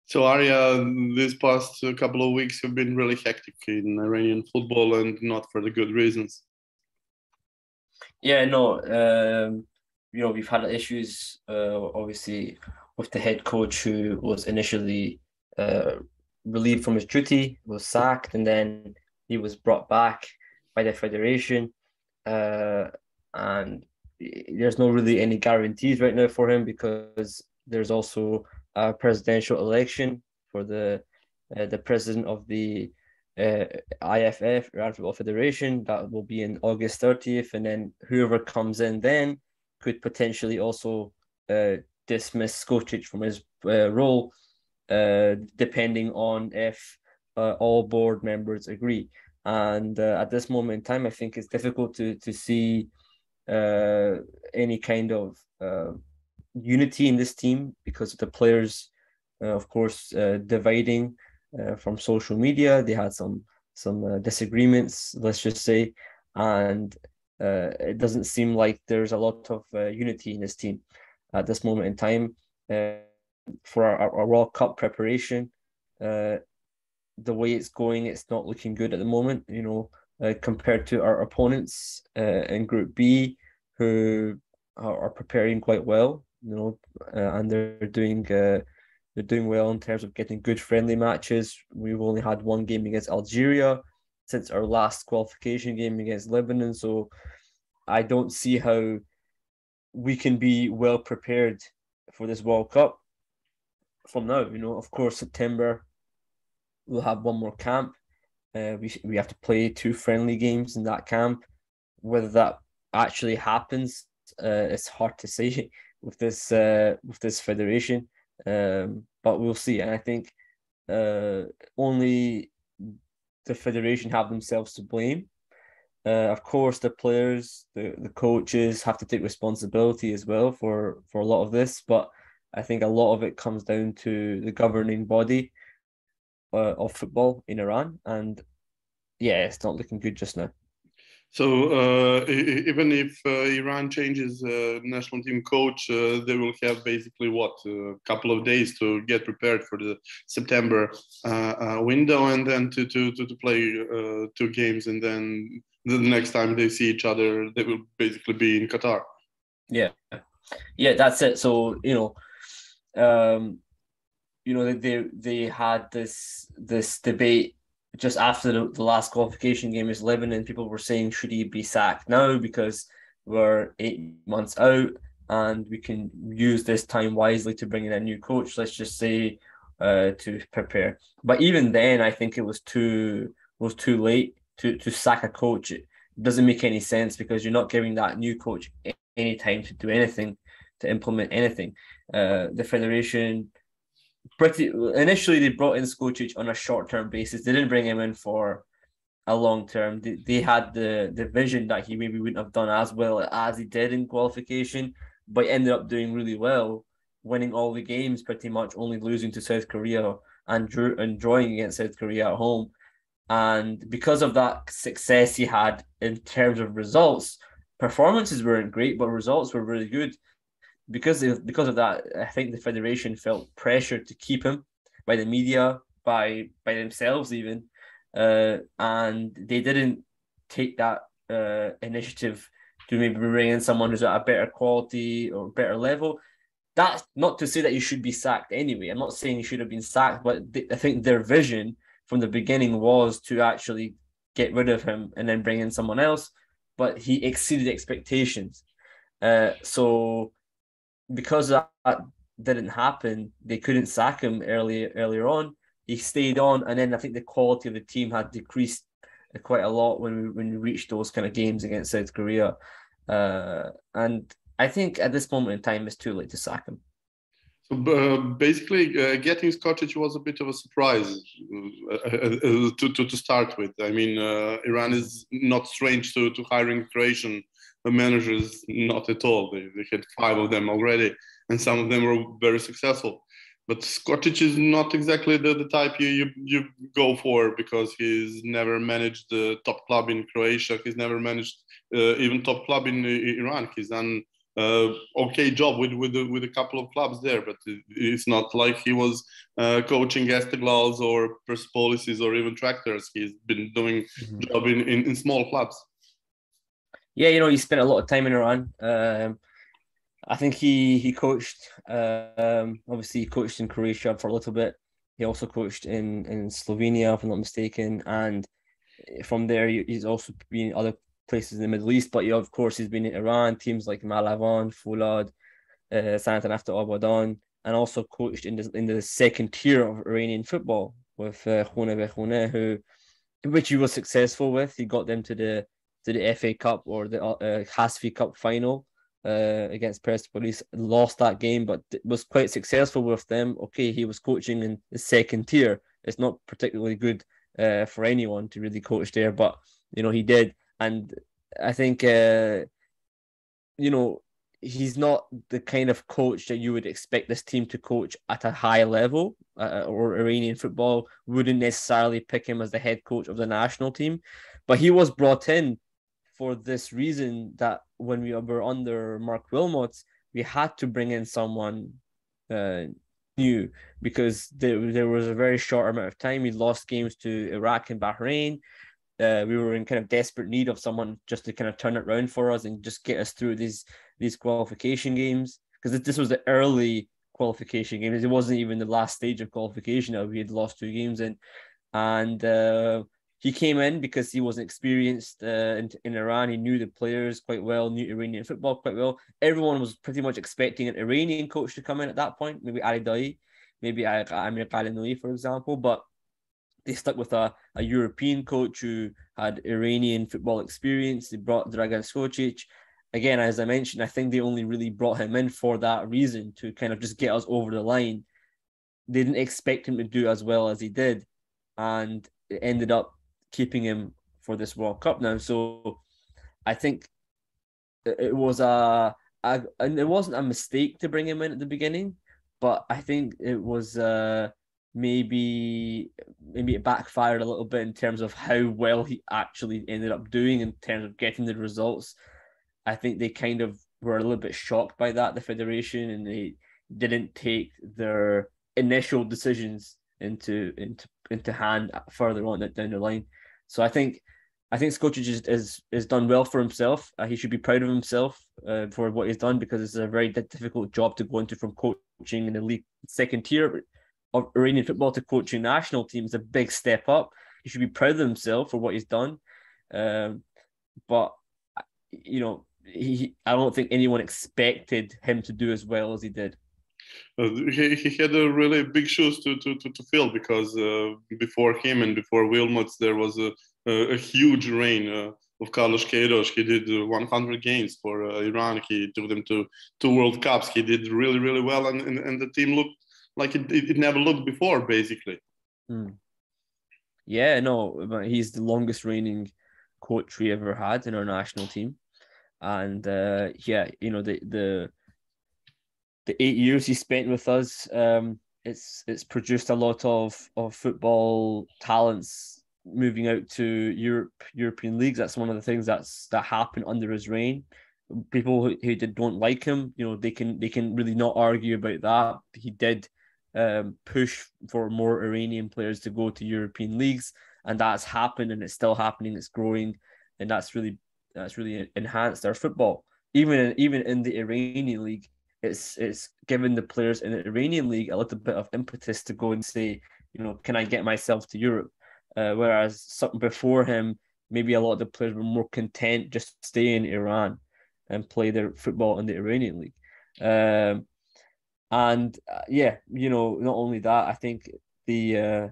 So Arya, these past couple of weeks have been really hectic in Iranian football, and not for the good reasons. Yeah, no, we've had issues, obviously, with the head coach who was initially uh, relieved from his duty, was sacked, and then he was brought back by the federation. Uh, and there's no really any guarantees right now for him because there's also a presidential election for the president of the uh, IFF, Iran Football Federation. That will be in August 30th, and then whoever comes in then could potentially also dismiss Skocic from his role, depending on if all board members agree. And at this moment in time, I think it's difficult to see any kind of unity in this team because of the players, of course, dividing from social media. They had some disagreements, let's just say, and it doesn't seem like there's a lot of unity in this team at this moment in time. For our World Cup preparation, the way it's going, it's not looking good at the moment. Compared to our opponents in Group B, who are preparing quite well. And they're doing well in terms of getting good friendly matches. We've only had one game against Algeria since our last qualification game against Lebanon, so I don't see how we can be well prepared for this World Cup from now. Of course, September we'll have one more camp. We have to play 2 friendly games in that camp. Whether that actually happens, it's hard to say with this federation. But we'll see. And I think only the federation have themselves to blame. Of course, the players, the coaches have to take responsibility as well for a lot of this. But I think a lot of it comes down to the governing body of football in Iran. And yeah, it's not looking good just now. So even if Iran changes national team coach, they will have basically a couple of days to get prepared for the September window, and then to play 2 games, and then the next time they see each other, they will basically be in Qatar. Yeah, that's it. So they had this debate just after the last qualification game is Lebanon. People were saying, should he be sacked now because we're 8 months out and we can use this time wisely to bring in a new coach, let's just say, to prepare. But even then, I think it was too late to sack a coach. It doesn't make any sense because you're not giving that new coach any time to do anything, to implement anything. The federation initially they brought in Skocic on a short-term basis. They didn't bring him in for a long-term. They had the vision that he maybe wouldn't have done as well as he did in qualification, but ended up doing really well, winning all the games pretty much, only losing to South Korea and drawing against South Korea at home. And because of that success he had in terms of results, performances weren't great, but results were really good. Because of that, I think the federation felt pressure to keep him by the media, by themselves even, and they didn't take that initiative to maybe bring in someone who's at a better quality or better level. That's not to say that you should be sacked anyway. I'm not saying you should have been sacked, but I think their vision from the beginning was to actually get rid of him and then bring in someone else, but he exceeded expectations. So because that didn't happen, they couldn't sack him earlier on. He stayed on, and then I think the quality of the team had decreased quite a lot when we reached those kind of games against South Korea. And I think at this moment in time, it's too late to sack him. So basically, getting Skocic was a bit of a surprise to start with. I mean, Iran is not strange to hiring Croatian managers, not at all. They had 5 of them already, and some of them were very successful. But Skocic is not exactly the type you go for, because he's never managed the top club in Croatia. He's never managed even top club in Iran. He's done okay job with a couple of clubs there, but it's not like he was coaching Esteghlals or Persepolises or even Tractors. He's been doing job in small clubs. Yeah, he spent a lot of time in Iran. I think he coached. Obviously, he coached in Croatia for a little bit. He also coached in Slovenia, if I'm not mistaken, and from there he's also been in other places in the Middle East. But of course, he's been in Iran, teams like Malavan, Fulad, Sanat Nafta Abadan, and also coached in the second tier of Iranian football with Khune, which he was successful with. He got them to the FA Cup or the Hasfi Cup final against Persepolis. Lost that game, but was quite successful with them. Okay, he was coaching in the second tier. It's not particularly good for anyone to really coach there, but he did. And I think he's not the kind of coach that you would expect this team to coach at a high level, or Iranian football wouldn't necessarily pick him as the head coach of the national team. But he was brought in for this reason, that when we were under Mark Wilmots, we had to bring in someone new, because there was a very short amount of time. We lost games to Iraq and Bahrain. We were in kind of desperate need of someone just to kind of turn it around for us and just get us through these qualification games, because this was the early qualification games. It wasn't even the last stage of qualification that we had lost 2 games in. And he came in because he was experienced in Iran. He knew the players quite well, knew Iranian football quite well. Everyone was pretty much expecting an Iranian coach to come in at that point, maybe Ali Dai, maybe Amir Qalinoui, for example, but they stuck with a European coach who had Iranian football experience. They brought Dragan Skocic. Again, as I mentioned, I think they only really brought him in for that reason, to kind of just get us over the line. They didn't expect him to do as well as he did, and it ended up keeping him for this World Cup now. So I think it was and it wasn't a mistake to bring him in at the beginning, but I think it was maybe it backfired a little bit in terms of how well he actually ended up doing in terms of getting the results. I think they kind of were a little bit shocked by that, the federation, and they didn't take their initial decisions into hand further on down the line. So I think Skocic is done well for himself. He should be proud of himself for what he's done, because it's a very difficult job to go into, from coaching in the league second tier of Iranian football to coaching national teams. A big step up. He should be proud of himself for what he's done. But I don't think anyone expected him to do as well as he did. He had a really big shoes to fill, because before him and before Wilmots there was a huge reign of Carlos Queiroz. He did 100 games for Iran. He took them to 2 World Cups. He did really, really well, and the team looked like it never looked before, basically. Yeah, no, he's the longest reigning coach we ever had in our national team. And the 8 years he spent with us, it's produced a lot of football talents moving out to European leagues. That's one of the things that happened under his reign. People who don't like him, they can really not argue about that. He did push for more Iranian players to go to European leagues, and that's happened, and it's still happening. It's growing, and that's really enhanced our football. Even in the Iranian league, it's given the players in the Iranian league a little bit of impetus to go and say, can I get myself to Europe? Whereas something before him, maybe a lot of the players were more content just to stay in Iran and play their football in the Iranian league. Not only that, I think the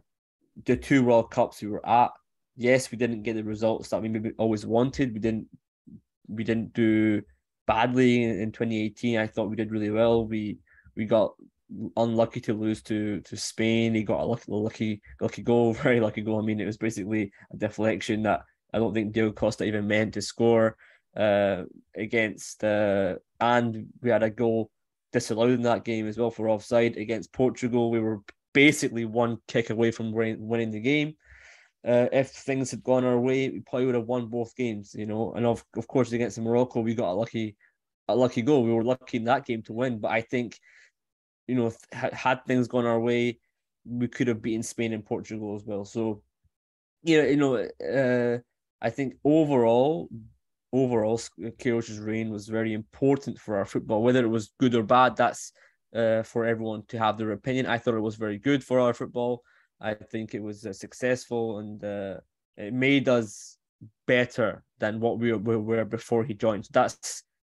2 World Cups we were at, yes, we didn't get the results that we maybe always wanted. We didn't do badly in 2018. I thought we did really well. We got unlucky to lose to Spain. He got a lucky goal, very lucky goal. I mean, it was basically a deflection that I don't think Diego Costa even meant to score against. And we had a goal disallowed in that game as well for offside against Portugal. We were basically 1 kick away from winning the game. If things had gone our way, we probably would have won both games, And of course, against Morocco, we got a lucky a lucky goal. We were lucky in that game to win, but I think, had things gone our way, we could have beaten Spain and Portugal as well. So, I think overall, Queiroz's reign was very important for our football. Whether it was good or bad, that's for everyone to have their opinion. I thought it was very good for our football. I think it was successful, and it made us better than what we were before he joined. So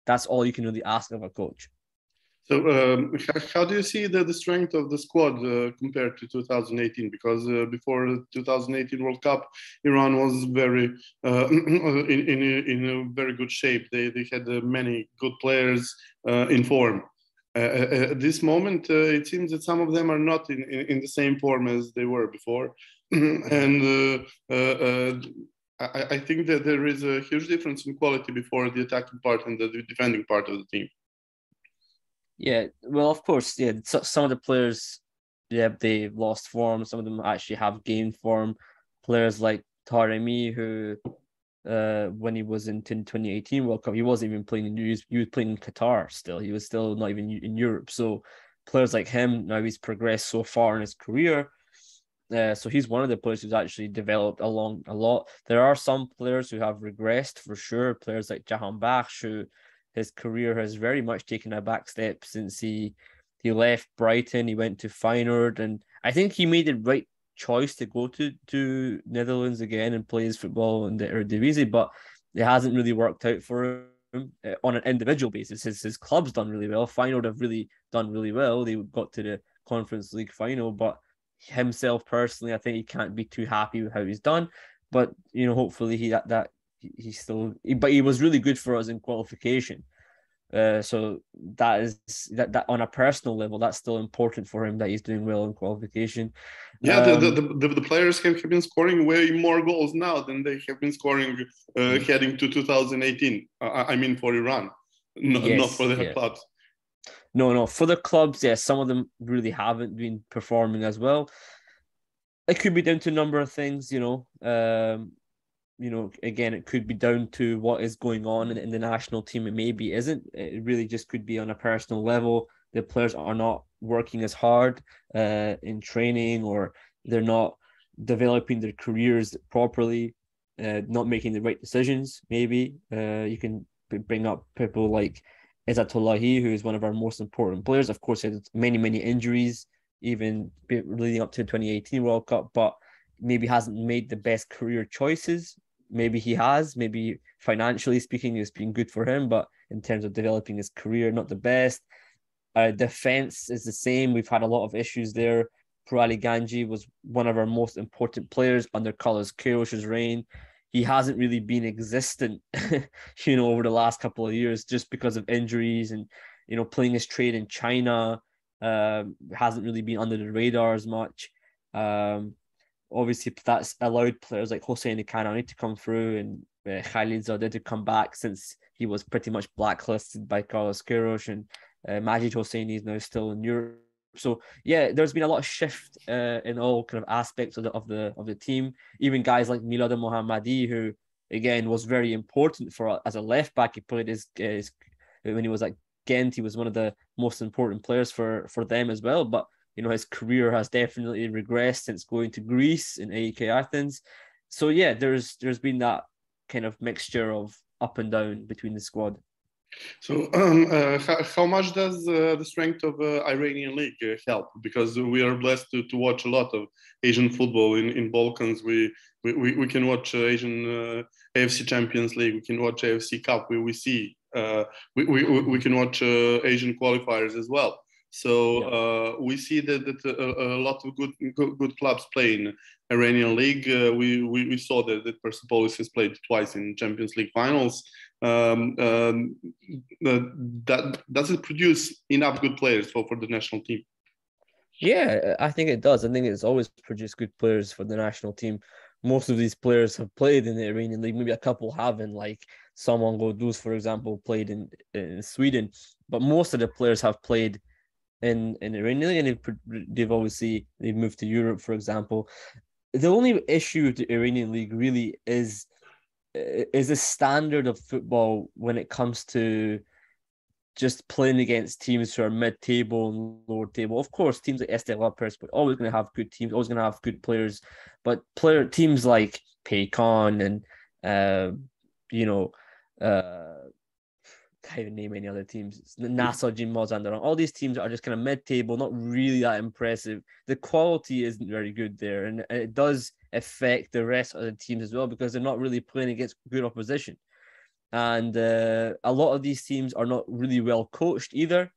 that's all you can really ask of a coach. So how do you see the strength of the squad compared to 2018? Because before the 2018 World Cup, Iran was very in a very good shape. They had many good players in form. At this moment, it seems that some of them are not in the same form as they were before. And I think that there is a huge difference in quality before the attacking part and the defending part of the team. Yeah, well, of course, yeah. Some of the players, yeah, they lost form. Some of them actually have gained form. Players like Taremi, who, when he was in 2018 World Cup, he wasn't even playing he was playing in Qatar still. He was still not even in Europe. So players like him, now he's progressed so far in his career. So he's one of the players who's actually developed along a lot. There are some players who have regressed for sure. Players like Jahan Bakhsh, who his career has very much taken a back step since he left Brighton. He went to Feyenoord, and I think he made the right choice to go to Netherlands again and play his football in the Eredivisie, but it hasn't really worked out for him on an individual basis. His club's done really well. Feyenoord have really done really well. They got to the Conference League final, but himself personally, I think he can't be too happy with how he's done. But hopefully he was really good for us in qualification. So that on a personal level, that's still important for him that he's doing well in qualification. Yeah, the players have been scoring way more goals now than they have been scoring heading to 2018. I mean, for Iran, not for their clubs. No, for the clubs, yes, some of them really haven't been performing as well. It could be down to a number of things, again, it could be down to what is going on in the national team. It maybe isn't. It really just could be on a personal level. The players are not working as hard in training, or they're not developing their careers properly, not making the right decisions. Maybe you can bring up people like Izzatullahi, who is one of our most important players. Of course, he had many injuries, even leading up to the 2018 World Cup, but maybe hasn't made the best career choices. Maybe he has. Maybe financially speaking, it's been good for him, but in terms of developing his career, not the best. Defense is the same. We've had a lot of issues there. Pro Ali Ganji was one of our most important players under Carlos Queiroz's reign. He hasn't really been existent, over the last couple of years, just because of injuries and, playing his trade in China. Hasn't really been under the radar as much. Obviously, that's allowed players like Hossein Kanani to come through, and Khalid Zadeh to come back, since he was pretty much blacklisted by Carlos Queiroz, and Majid Hosseini is now still in Europe. So yeah, there's been a lot of shift in all kind of aspects of the team. Even guys like Milad Mohammadi, who again was very important for as a left back. He played his when he was at Ghent. He was one of the most important players for them as well. But his career has definitely regressed since going to Greece in AEK Athens. So yeah, there's been that kind of mixture of up and down between the squad. So how much does the strength of Iranian league help? Because we are blessed to watch a lot of Asian football in Balkans. We can watch Asian AFC Champions League. We can watch AFC Cup. We see we can watch Asian qualifiers as well. So we see that a lot of good clubs play in Iranian league. We saw that Persepolis has played twice in Champions League finals. Does it produce enough good players for the national team? Yeah, I think it does. I think it's always produced good players for the national team. Most of these players have played in the Iranian league. Maybe a couple haven't, like Salman Ghodus, for example, played in Sweden. But most of the players have played in Iranian league, and they've moved to Europe, for example. The only issue with the Iranian league really is the standard of football when it comes to just playing against teams who are mid-table and lower table. Of course, teams like Esteghlal Perspective always going to have good teams, always going to have good players, but teams like Paycon and can't even name any other teams. Nasser, Mazandaran. All these teams are just kind of mid-table, not really that impressive. The quality isn't very good there, and it does affect the rest of the teams as well because they're not really playing against good opposition. And a lot of these teams are not really well coached either.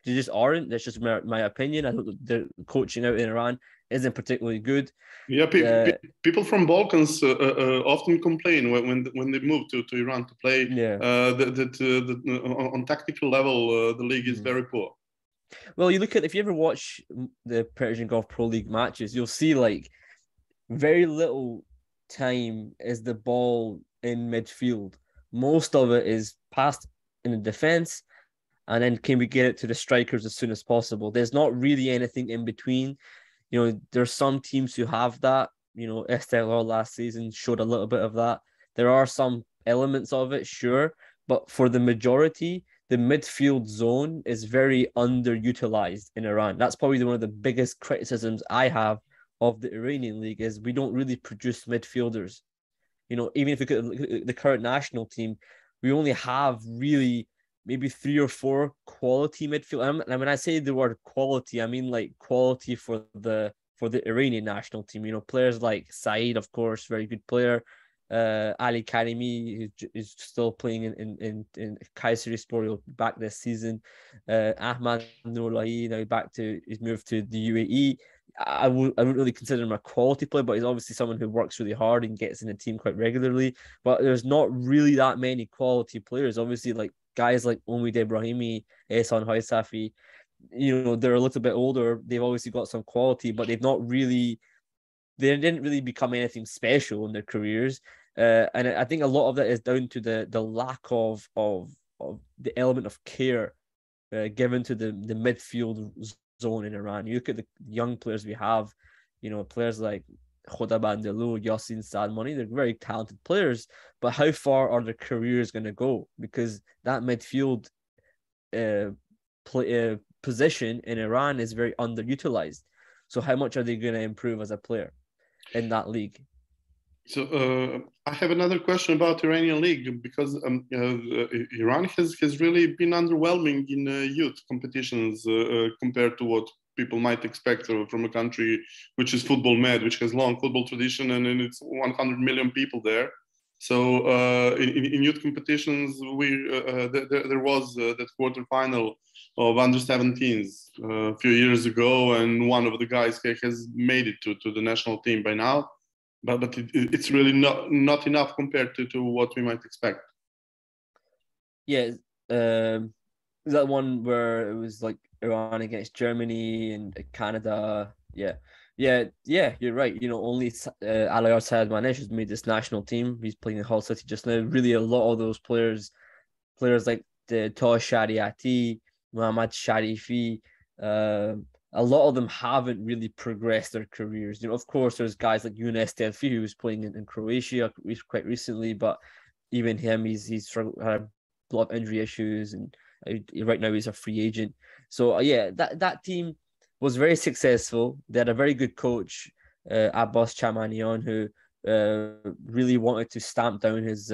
They just aren't. That's just my opinion. I think the coaching out in Iran isn't particularly good. Yeah, people from Balkans often complain when they move to Iran to play. Yeah. On tactical level, the league is very poor. Well, if you ever watch the Persian Gulf Pro League matches, you'll see like very little time is the ball in midfield. Most of it is passed in the defense, and then can we get it to the strikers as soon as possible? There's not really anything in between. There's some teams who have that. Esteghlal last season showed a little bit of that. There are some elements of it, sure, but for the majority, the midfield zone is very underutilized in Iran. That's probably one of the biggest criticisms I have of the Iranian league is we don't really produce midfielders. Even if you look at the current national team, we only have really maybe 3 or 4 quality midfield. And when I say the word quality, I mean like quality for the Iranian national team. Players like Saeed, of course, very good player. Ali Karimi is still playing in Kayserispor back this season. Ahmad Nourlahi now he's moved to the UAE. I wouldn't really consider him a quality player, but he's obviously someone who works really hard and gets in the team quite regularly. But there's not really that many quality players. Obviously, like guys like Omid Ibrahimi, Ehsan Hoysafi, they're a little bit older. They've obviously got some quality, but they didn't really become anything special in their careers. And I think a lot of that is down to the lack of the element of care given to the midfield zone in Iran. You look at the young players we have, players like Khoda Bandelu, Yasin Salmani, they're very talented players, but how far are their careers going to go? Because that midfield position in Iran is very underutilized. So how much are they going to improve as a player in that league? So I have another question about Iranian league because Iran has really been underwhelming in youth competitions compared to what people might expect from a country which is football mad, which has long football tradition, and it's 100 million people there. So in youth competitions, there was that quarterfinal of under 17s a few years ago, and one of the guys has made it to the national team by now. But it's really not enough compared to what we might expect. Yeah, is that one where it was like Iran against Germany and Canada? Yeah, you're right. Only Alayar Saadmanesh has made this national team. He's playing in Hull City just now. Really, a lot of those players like the Tosh Shariati, Muhammad Sharifi, a lot of them haven't really progressed their careers. Of course, there's guys like Younes Delfi who was playing in Croatia quite recently, but even him, he's had a lot of injury issues, and right now he's a free agent. So that team was very successful. They had a very good coach, Abbas Chamanian, who really wanted to stamp down his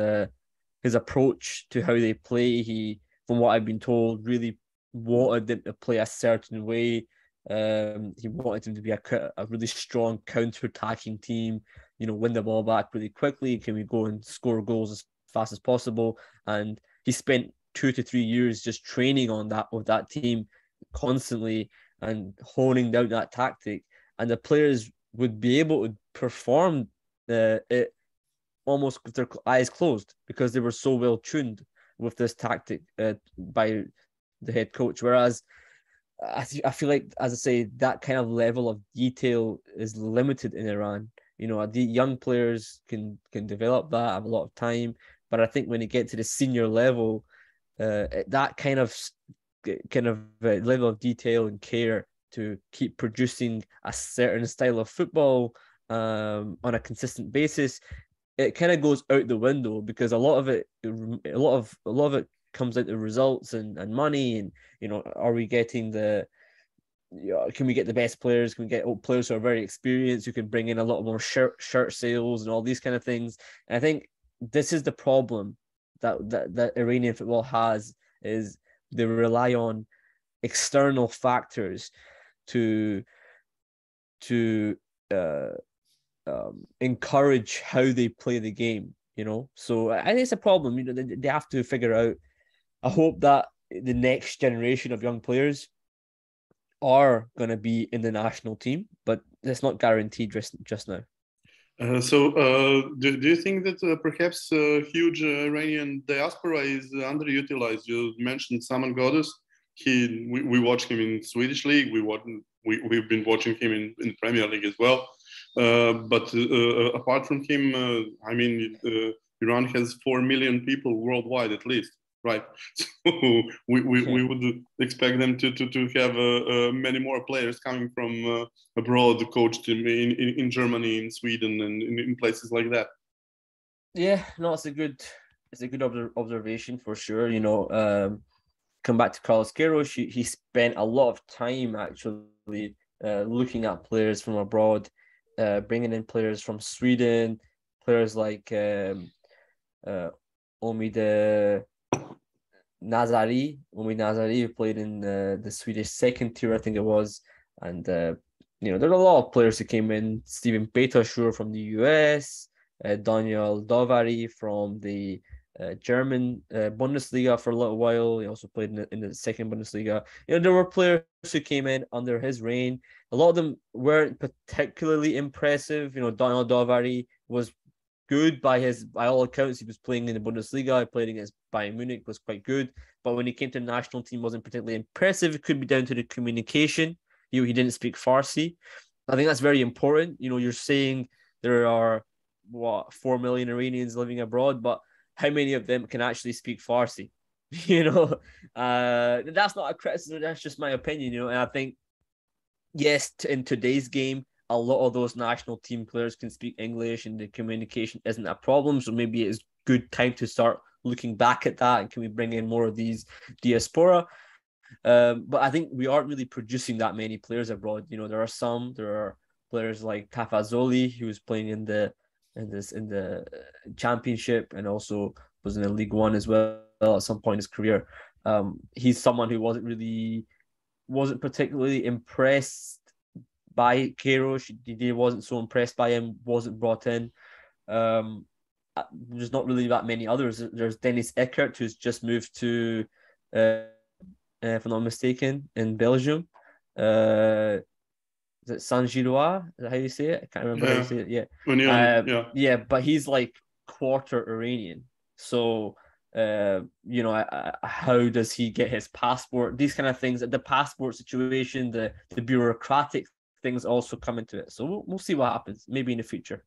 approach to how they play. He, from what I've been told, really wanted them to play a certain way. He wanted them to be a really strong counter-attacking team, win the ball back really quickly. Can we go and score goals as fast as possible? And he spent 2 to 3 years just training on that with that team constantly and honing down that tactic. And the players would be able to perform it almost with their eyes closed because they were so well tuned with this tactic by the head coach. Whereas I feel like, as I say, that kind of level of detail is limited in Iran. The young players can develop that, have a lot of time, but I think when you get to the senior level, that kind of level of detail and care to keep producing a certain style of football on a consistent basis, it kind of goes out the window because a lot of it comes out to results and money, and are we getting can we get the best players? Can we get players who are very experienced, who can bring in a lot more shirt sales and all these kind of things? And I think this is the problem that Iranian football has, is they rely on external factors to encourage how they play the game. So I think it's a problem. They have to figure out. I hope that the next generation of young players are going to be in the national team, but it's not guaranteed just now. Do you think that perhaps a huge Iranian diaspora is underutilized? You mentioned Saman Ghoddos. We watch him in Swedish league. We've been watching him in Premier League as well. But apart from him, Iran has 4 million people worldwide at least, right? So we would expect them to have many more players coming from abroad, coached in Germany, in Sweden, and in places like that. Yeah, no, it's a good observation for sure. Come back to Carlos Queiroz, he spent a lot of time actually looking at players from abroad, bringing in players from Sweden, players like Omid Nazari, who played in the Swedish second tier, I think it was. And, there are a lot of players who came in. Steven Betashour from the US, Daniel Dovari from the German Bundesliga for a little while. He also played in the second Bundesliga. There were players who came in under his reign. A lot of them weren't particularly impressive. Daniel Dovari was good by all accounts. He was playing in the Bundesliga. He played against Bayern Munich, was quite good. But when he came to the national team, wasn't particularly impressive. It could be down to the communication. He didn't speak Farsi. I think that's very important. You're saying there are 4 million Iranians living abroad, but how many of them can actually speak Farsi? That's not a criticism. That's just my opinion. And I think, yes, in today's game, a lot of those national team players can speak English, and the communication isn't a problem. So maybe it's good time to start looking back at that, and can we bring in more of these diaspora? But I think we aren't really producing that many players abroad. There are players like Tafazoli, who was playing in the championship and also was in the League One as well at some point in his career. He's someone who wasn't particularly impressed by Queiroz. He wasn't so impressed by him, wasn't brought in. There's not really that many others. There's Dennis Eckert, who's just moved to, if I'm not mistaken, in Belgium. Is it Saint-Gilloise? Is that how you say it? I can't remember how you say it. Yeah. Yeah, but he's like quarter Iranian. So, how does he get his passport? These kind of things, the passport situation, the bureaucratic things also come into it. So we'll see what happens, maybe in the future.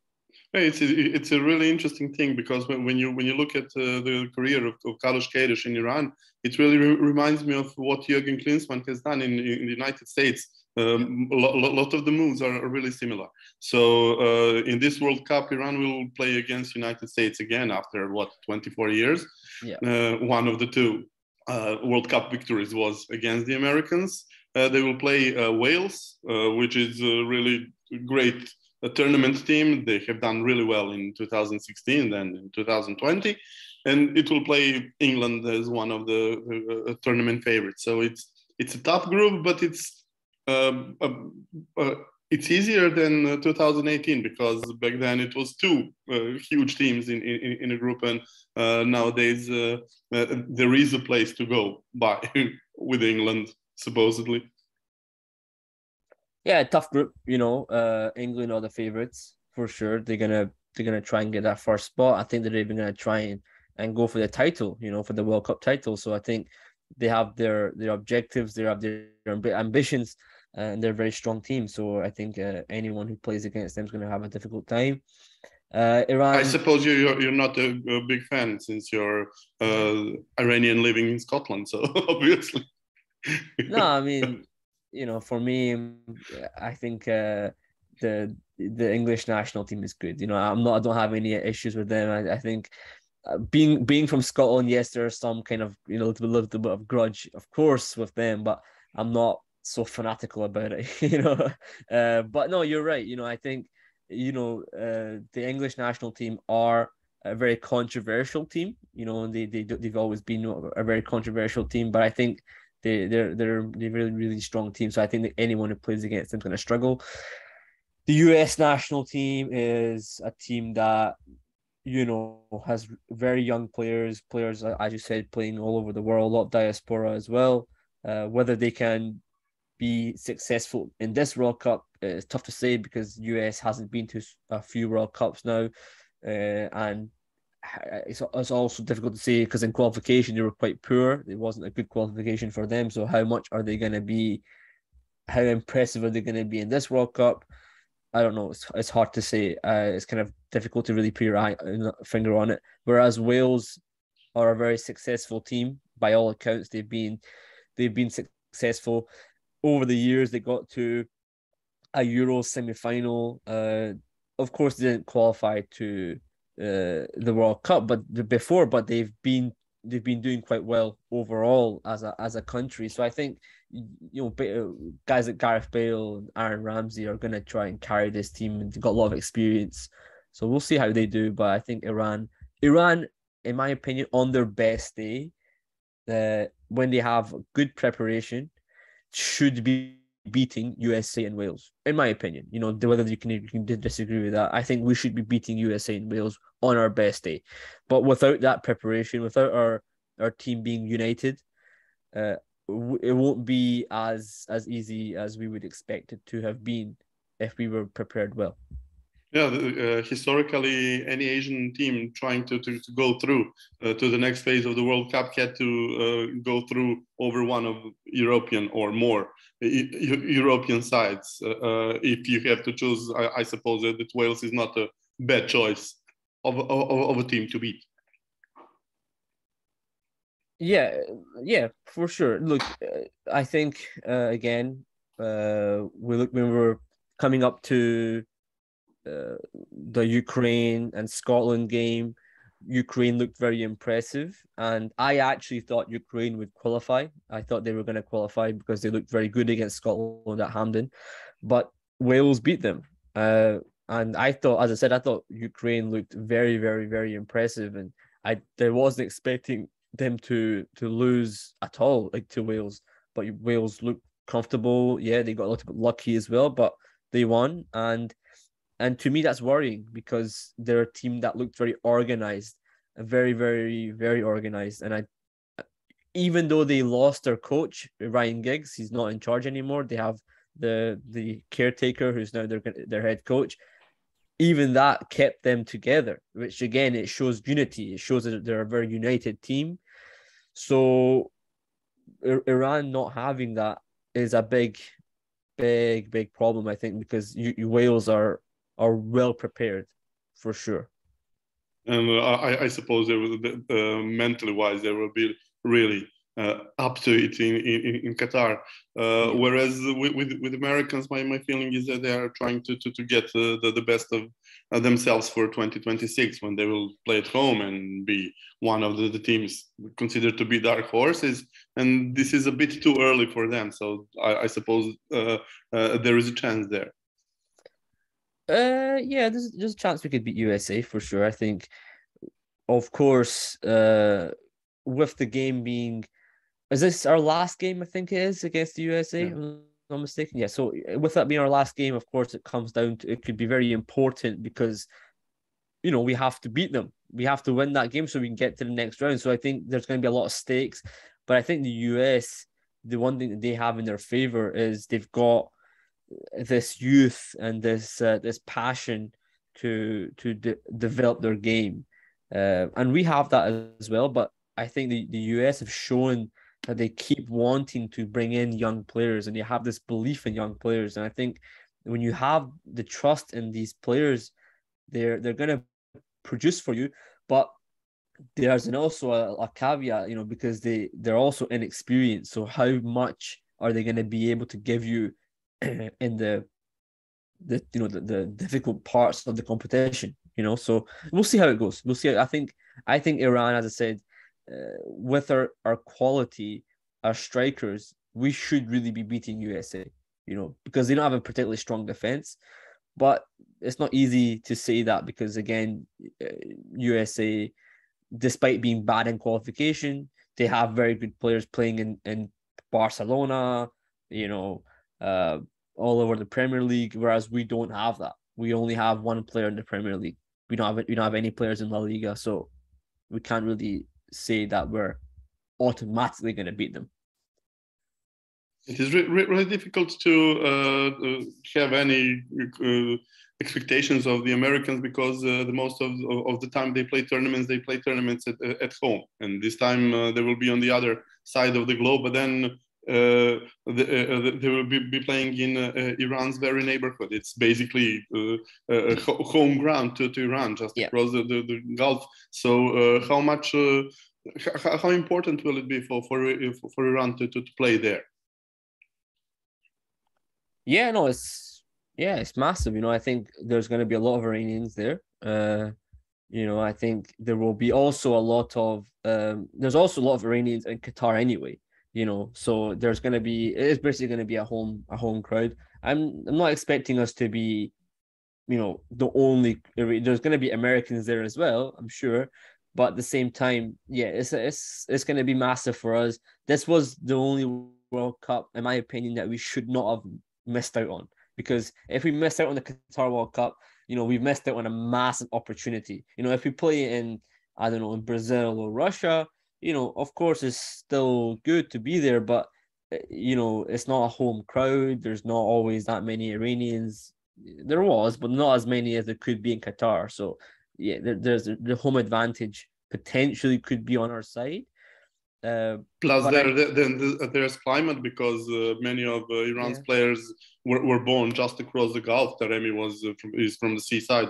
It's a really interesting thing, because when you look at the career of Carlos Queiroz in Iran, it really reminds me of what Jürgen Klinsmann has done in the United States. A lot of the moves are really similar. So in this World Cup, Iran will play against United States again after 24 years. Yeah. One of the two World Cup victories was against the Americans. They will play Wales, which is a really great tournament team. They have done really well in 2016 and in 2020, and it will play England as one of the tournament favorites. So it's a tough group, but it's easier than 2018, because back then it was two huge teams in a group, and nowadays there is a place to go by with England, supposedly. Yeah, tough group. England are the favorites for sure. They're gonna try and get that first spot. I think they're even gonna try and go for the title. For the World Cup title. So I think they have their objectives. They have their ambitions. And they're a very strong team. So I think anyone who plays against them is going to have a difficult time. Iran. I suppose you're not a big fan, since you're Iranian living in Scotland. So obviously. No, I mean, for me, I think the English national team is good. I don't have any issues with them. I think being from Scotland, yes, there's some kind of little bit of grudge, of course, with them, but I'm not so fanatical about it, But no, you're right. I think the English national team are a very controversial team. They've always been a very controversial team, but I think they're really really strong team. So I think that anyone who plays against them is going to struggle. The US national team is a team that has very young players, as you said, playing all over the world, a lot of diaspora as well. Whether they can be successful in this World Cup is tough to say because US hasn't been to a few World Cups now, and it's also difficult to say because in qualification they were quite poor. It wasn't a good qualification for them. So how much are they going to be? How impressive are they going to be in this World Cup? I don't know. It's hard to say. It's kind of difficult to really put your finger on it. Whereas Wales are a very successful team by all accounts. They've been successful over the years. They got to a Euro semi-final. Of course, they didn't qualify to the World Cup, but they've been doing quite well overall as a country. So I think guys like Gareth Bale and Aaron Ramsey are going to try and carry this team, and they've got a lot of experience. So we'll see how they do. But I think Iran, in my opinion, on their best day, when they have good preparation, should be beating USA and Wales, in my opinion. Whether you can disagree with that. I think we should be beating USA and Wales on our best day. But without that preparation, without our team being united, it won't be as easy as we would expect it to have been if we were prepared well. Yeah, historically, any Asian team trying to go through to the next phase of the World Cup had to go through over one of European or more European sides. If you have to choose, I suppose that Wales is not a bad choice of a team to beat. Yeah, for sure. Look, I think again, when we were coming up to the Ukraine and Scotland game, Ukraine looked very impressive, and I actually thought Ukraine would qualify. I thought they were going to qualify because they looked very good against Scotland at Hampden, but Wales beat them. And I thought, as I said, I thought Ukraine looked very, very, very impressive, and I wasn't expecting them to lose at all, like to Wales. But Wales looked comfortable. Yeah, they got a little bit lucky as well, but they won. And to me, that's worrying because they're a team that looked very organized, very, very, very organized. And even though they lost their coach, Ryan Giggs, he's not in charge anymore. They have the caretaker who's now their head coach. Even that kept them together, which again, it shows unity. It shows that they're a very united team. So Iran not having that is a big problem, I think, because Wales are well prepared for sure. And I suppose they will, mentally wise, they will be really up to it in Qatar. Whereas with Americans, my feeling is that they are trying to get the best of themselves for 2026 when they will play at home and be one of the teams considered to be dark horses. And this is a bit too early for them. So I suppose there is a chance there. Yeah, there's a chance we could beat USA for sure. I think, of course, with the game being, is this our last game? I think it is against the USA. Yeah. I'm not mistaken. Yeah. So with that being our last game, of course, it comes down to, it could be very important because, we have to beat them. We have to win that game so we can get to the next round. So I think there's going to be a lot of stakes. But I think the US, the one thing that they have in their favor is they've got this youth and this passion to develop their game, and we have that as well. But I think the US have shown that they keep wanting to bring in young players, and you have this belief in young players. And I think when you have the trust in these players, they're going to produce for you. But there's also a caveat, because they're also inexperienced. So how much are they going to be able to give you in the difficult parts of the competition? So we'll see how it goes. We'll see. I think I think Iran, as I said, with our quality, our strikers, we should really be beating USA, because they don't have a particularly strong defense. But it's not easy to say that because, again, USA, despite being bad in qualification, they have very good players playing in Barcelona, all over the Premier League, whereas we don't have that. We only have one player in the Premier League. We don't have any players in La Liga, so we can't really say that we're automatically going to beat them. It is really difficult to have any expectations of the Americans because the most of the time they play tournaments at home, and this time they will be on the other side of the globe, but then they will be playing in Iran's very neighborhood. It's basically home ground to Iran, just across the Gulf. So how important will it be for Iran to play there? Yeah, no, it's massive. I think there's going to be a lot of Iranians there. I think there will be also a lot of there's also a lot of Iranians in Qatar anyway. So it's basically going to be a home crowd. I'm not expecting us to be, the only. There's going to be Americans there as well, I'm sure. But at the same time, it's going to be massive for us. This was the only World Cup, in my opinion, that we should not have missed out on, because if we missed out on the Qatar World Cup, we've missed out on a massive opportunity. If we play in, I don't know, in Brazil or Russia, of course it's still good to be there, but it's not a home crowd. There's not always that many Iranians. There was, but not as many as there could be in Qatar. So there's the home advantage potentially could be on our side. Plus, there's climate, because many of Iran's players were born just across the Gulf. Taremi is from the seaside,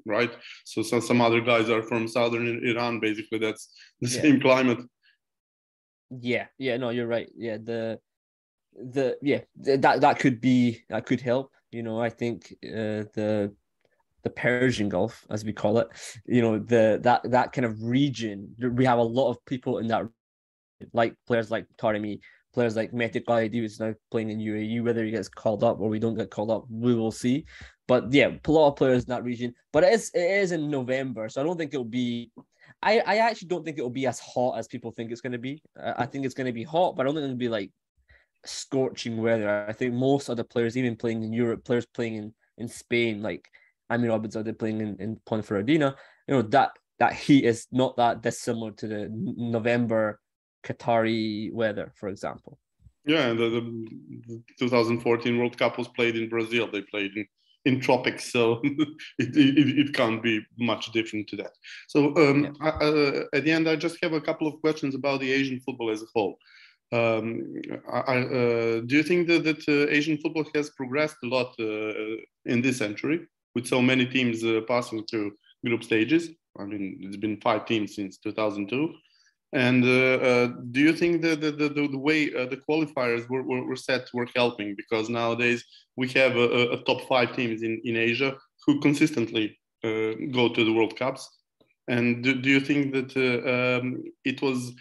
right? So some other guys are from southern Iran. Basically, that's the same climate. Yeah, no, you're right. Yeah, that could help. I think the Persian Gulf, as we call it, that kind of region. We have a lot of people in that, like players like Taremi, players like Mehdi Qaidi, who's now playing in UAE. Whether he gets called up or we don't get called up, we will see. But a lot of players in that region. But it is in November, so I don't think it'll be. I actually don't think it'll be as hot as people think it's going to be. I think it's going to be hot, but I don't think it'll be like scorching weather. I think most of the players, even playing in Europe, players playing in Spain, like Amir Abedzadeh playing in Ponferradina, that heat is not that dissimilar to the November Qatari weather, for example. Yeah, the 2014 World Cup was played in Brazil. They played in tropics, so it can't be much different to that. So at the end, I just have a couple of questions about the Asian football as a whole. Do you think that Asian football has progressed a lot in this century, with so many teams passing through group stages? I mean, it's been 5 teams since 2002. And do you think the way the qualifiers were set were helping? Because nowadays we have a top 5 teams in Asia who consistently go to the World Cups. And do you think that it was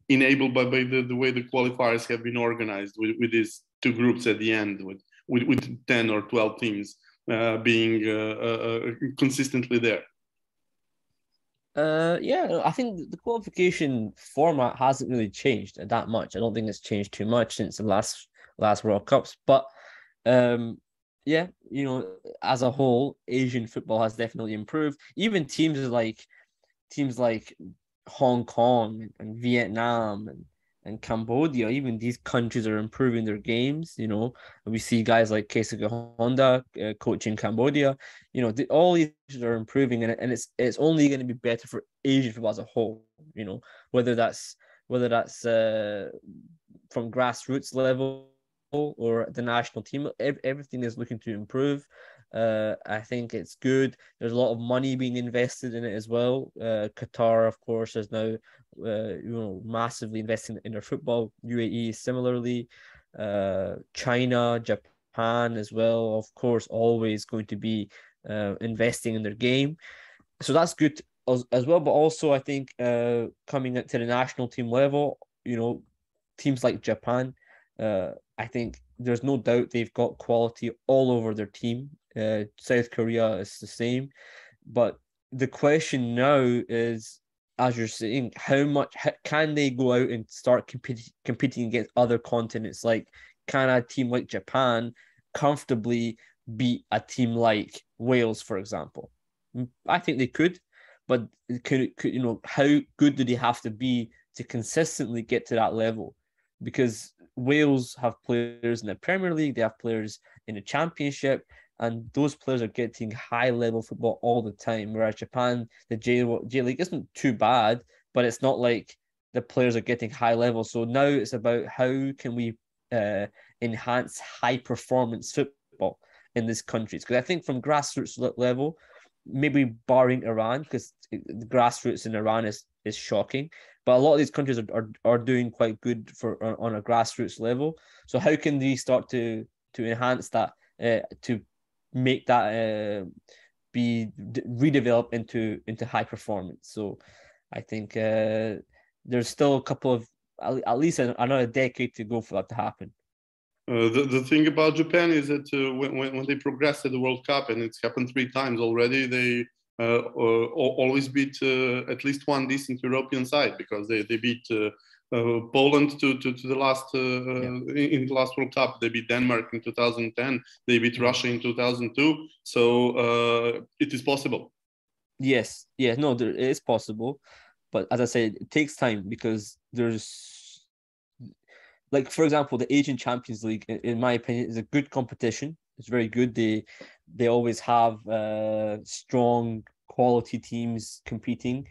enabled by the way the qualifiers have been organized with these 2 groups at the end, with 10 or 12 teams being consistently there? I think the qualification format hasn't really changed that much. I don't think it's changed too much since the last World Cups. But as a whole, Asian football has definitely improved. Even teams like Hong Kong and Vietnam and Cambodia, even these countries are improving their games. We see guys like Keisuke Honda coaching Cambodia. All these are improving, and it's only going to be better for Asian football as a whole. Whether that's from grassroots level or the national team, everything is looking to improve. I think it's good. There's a lot of money being invested in it as well. Qatar, of course, is now massively investing in their football. UAE similarly. China, Japan as well, of course, always going to be investing in their game. So that's good as well. But also, I think coming to the national team level, teams like Japan, I think there's no doubt they've got quality all over their team. South Korea is the same. But the question now is, as you're saying, how can they go out and start competing against other continents? Like, can a team like Japan comfortably beat a team like Wales, for example? I think they could, but how good do they have to be to consistently get to that level? Because Wales have players in the Premier League, they have players in the Championship, and those players are getting high-level football all the time. Whereas Japan, the J League isn't too bad, but it's not like the players are getting high level. So now it's about how can we enhance high-performance football in these countries? Because I think from grassroots level, maybe barring Iran, because the grassroots in Iran is shocking, but a lot of these countries are doing quite good on a grassroots level. So how can they start to enhance that, to make that be redeveloped into high performance? So I think there's still a couple of at least another decade to go for that to happen. The thing about Japan is that when they progressed at the World Cup, and it's happened 3 times already, they always beat at least one decent European side, because they beat Poland to the last in the last World Cup. They beat Denmark in 2010. They beat Russia in 2002. So it is possible. Yes, no, it is possible, but as I said, it takes time, because there's, like, for example, the Asian Champions League, in my opinion, is a good competition. It's very good. They always have strong quality teams competing,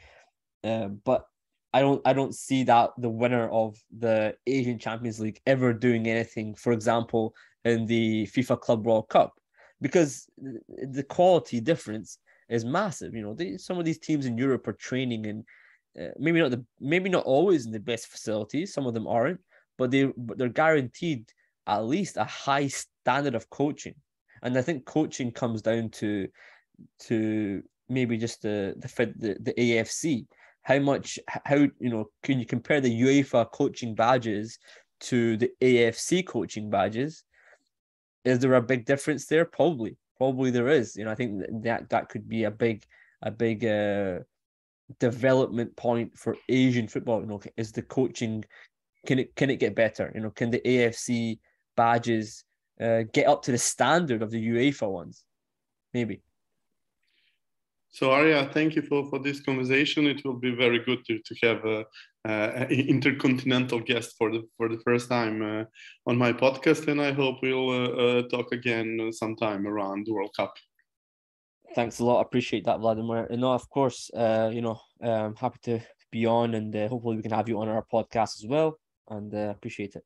but I don't see that the winner of the Asian Champions League ever doing anything, for example, in the FIFA Club World Cup, because the quality difference is massive. Some of these teams in Europe are training in maybe not always in the best facilities. Some of them aren't, but they're guaranteed at least a high standard of coaching. And I think coaching comes down to maybe just the AFC. How can you compare the UEFA coaching badges to the AFC coaching badges? Is there a big difference there? Probably there is. I think that could be a big development point for Asian football. Is the coaching, can it get better? Can the AFC badges get up to the standard of the UEFA ones? Maybe. So Arya, thank you for this conversation. It will be very good to have an intercontinental guest for the first time on my podcast, and I hope we'll talk again sometime around the World Cup. Thanks a lot. I appreciate that, Vladimir. And no, of course, I'm happy to be on, and hopefully we can have you on our podcast as well. And appreciate it.